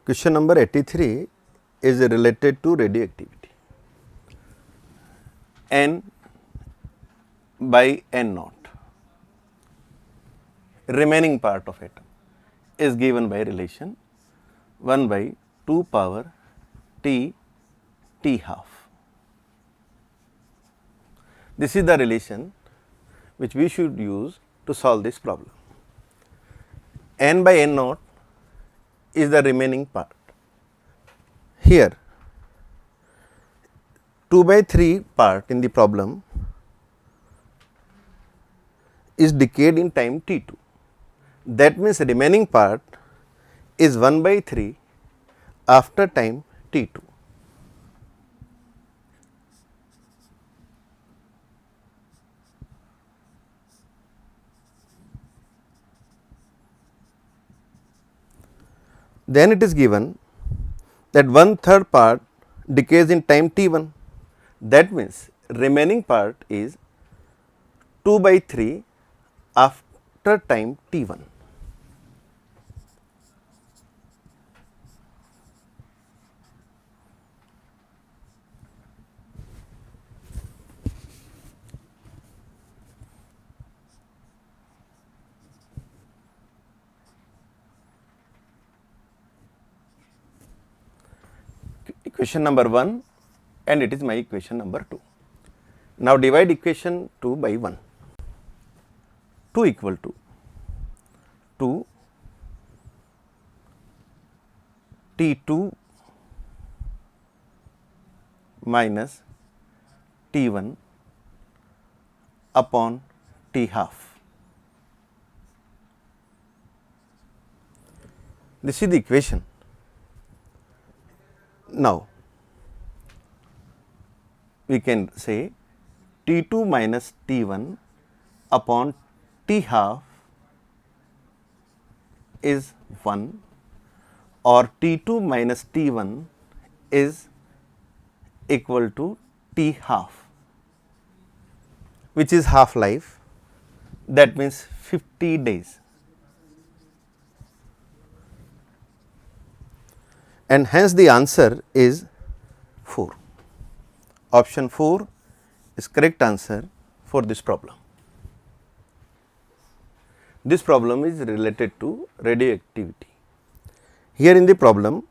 Question number 83 is related to radioactivity. N by N naught, remaining part of atom is given by relation 1 by 2 power T T half. This is the relation which we should use to solve this problem. N by N naught is the remaining part. Here 2 by 3 part in the problem is decayed in time T2. That means the remaining part is 1 by 3 after time T2. Then it is given that 1/3 part decays in time T1. That means remaining part is 2 by 3 after time T1. Equation number 1 and it is my equation number 2. Now divide equation 2 by 1. 2 equal to 2 T2 minus T1 upon T half. This is the equation. Now we can say T2 minus T1 upon T half is 1 or T2 minus T1 is equal to T half, which is half life, that means 50 days. And hence the answer is 4. Option 4 is correct answer for this problem. This problem is related to radioactivity. Here in the problem,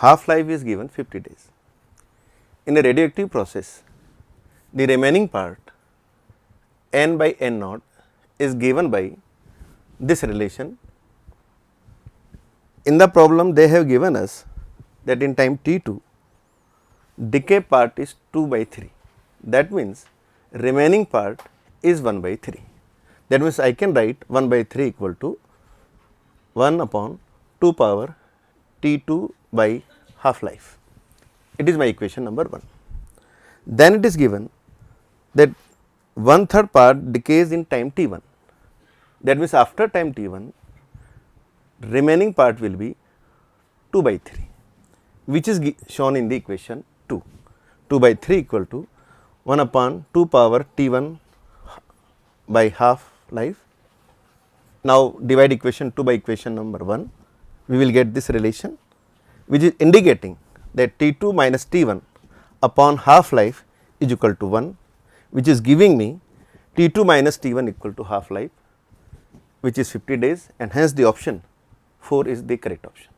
half life is given 50 days. In a radioactive process, the remaining part N by N naught is given by this relation. In the problem, they have given us that in time T2, decay part is 2 by 3. That means remaining part is 1 by 3. That means I can write 1 by 3 equal to 1 upon 2 power T2 by half life. It is my equation number 1. Then it is given that 1/3 part decays in time T1. That means after time T1, remaining part will be 2 by 3, which is shown in the equation 2. 2 by 3 equal to 1 upon 2 power T1 by half life. Now divide equation 2 by equation number 1, we will get this relation which is indicating that T2 minus T1 upon half life is equal to 1, which is giving me T2 minus T1 equal to half life, which is 50 days, and hence the option 4 is the correct option.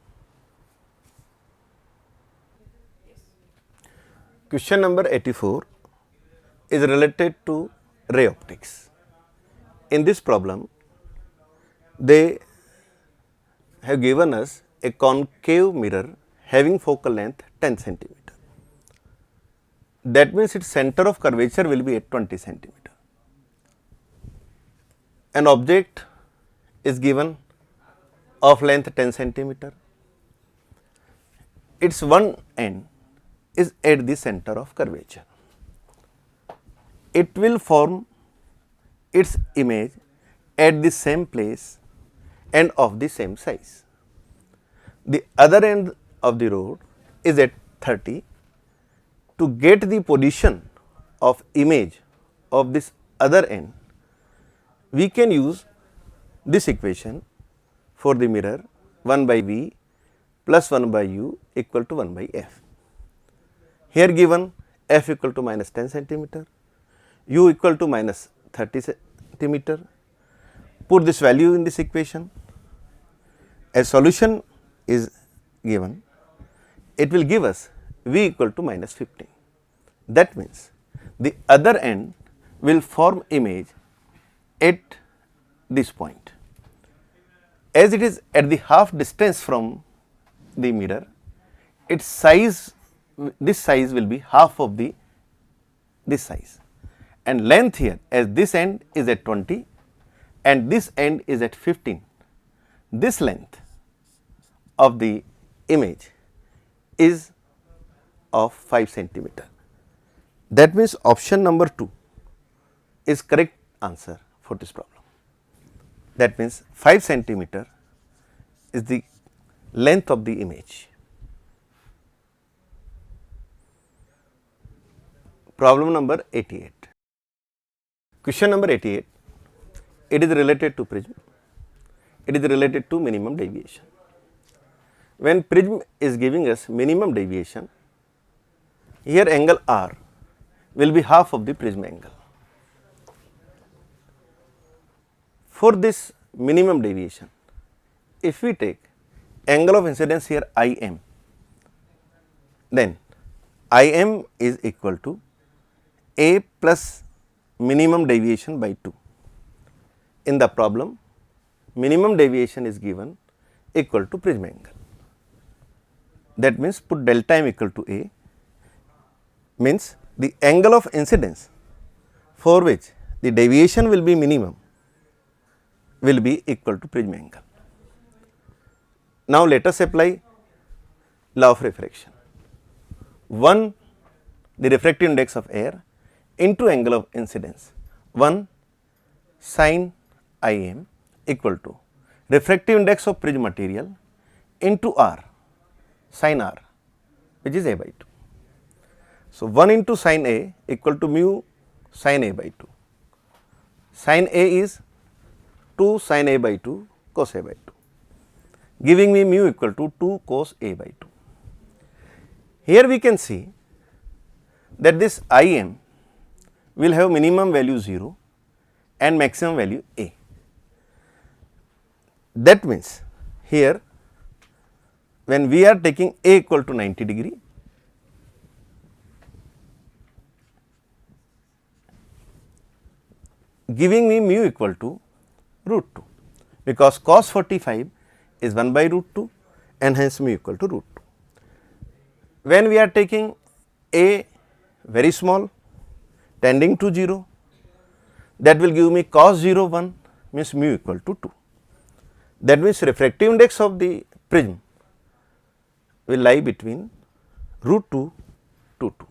Question number 84 is related to ray optics. In this problem, they have given us a concave mirror having focal length 10 centimeter. That means its center of curvature will be at 20 centimeter. An object is given of length 10 centimeter. Its one end is at the center of curvature. It will form its image at the same place and of the same size. The other end of the rod is at 30. To get the position of image of this other end, we can use this equation for the mirror 1 by V plus 1 by u equal to 1 by f. Here given f equal to minus 10 centimeter, u equal to minus 30 centimeter. Put this value in this equation. A solution is given. It will give us v equal to minus 15. That means the other end will form image at this point. As it is at the half distance from the mirror, its size, this size will be half of this size, and length here, as this end is at 20 and this end is at 15, this length of the image is of 5 centimeter. That means option number 2 is correct answer for this problem. That means 5 centimeter is the length of the image. Problem number 88. Question number 88, it is related to prism, it is related to minimum deviation. When prism is giving us minimum deviation, here angle R will be half of the prism angle. For this minimum deviation, if we take angle of incidence here IM, then IM is equal to A plus minimum deviation by 2. In the problem, minimum deviation is given equal to prism angle. That means put delta m equal to A, means the angle of incidence for which the deviation will be minimum will be equal to prism angle. Now, let us apply law of refraction. 1, the refractive index of air into angle of incidence, 1 sin Im equal to refractive index of prism material into R sin R, which is A by 2. So, 1 into sin A equal to mu sin A by 2. Sin A is 2 sin A by 2 cos A by 2, giving me mu equal to 2 cos A by 2. Here we can see that this Im will have minimum value 0 and maximum value A. That means, here when we are taking A equal to 90 degree, giving me mu equal to root 2, because cos 45 is 1 by root 2 and hence mu equal to root 2. When we are taking A very small tending to 0, that will give me cos 0 1 means mu equal to 2. That means refractive index of the prism will lie between root 2 to 2.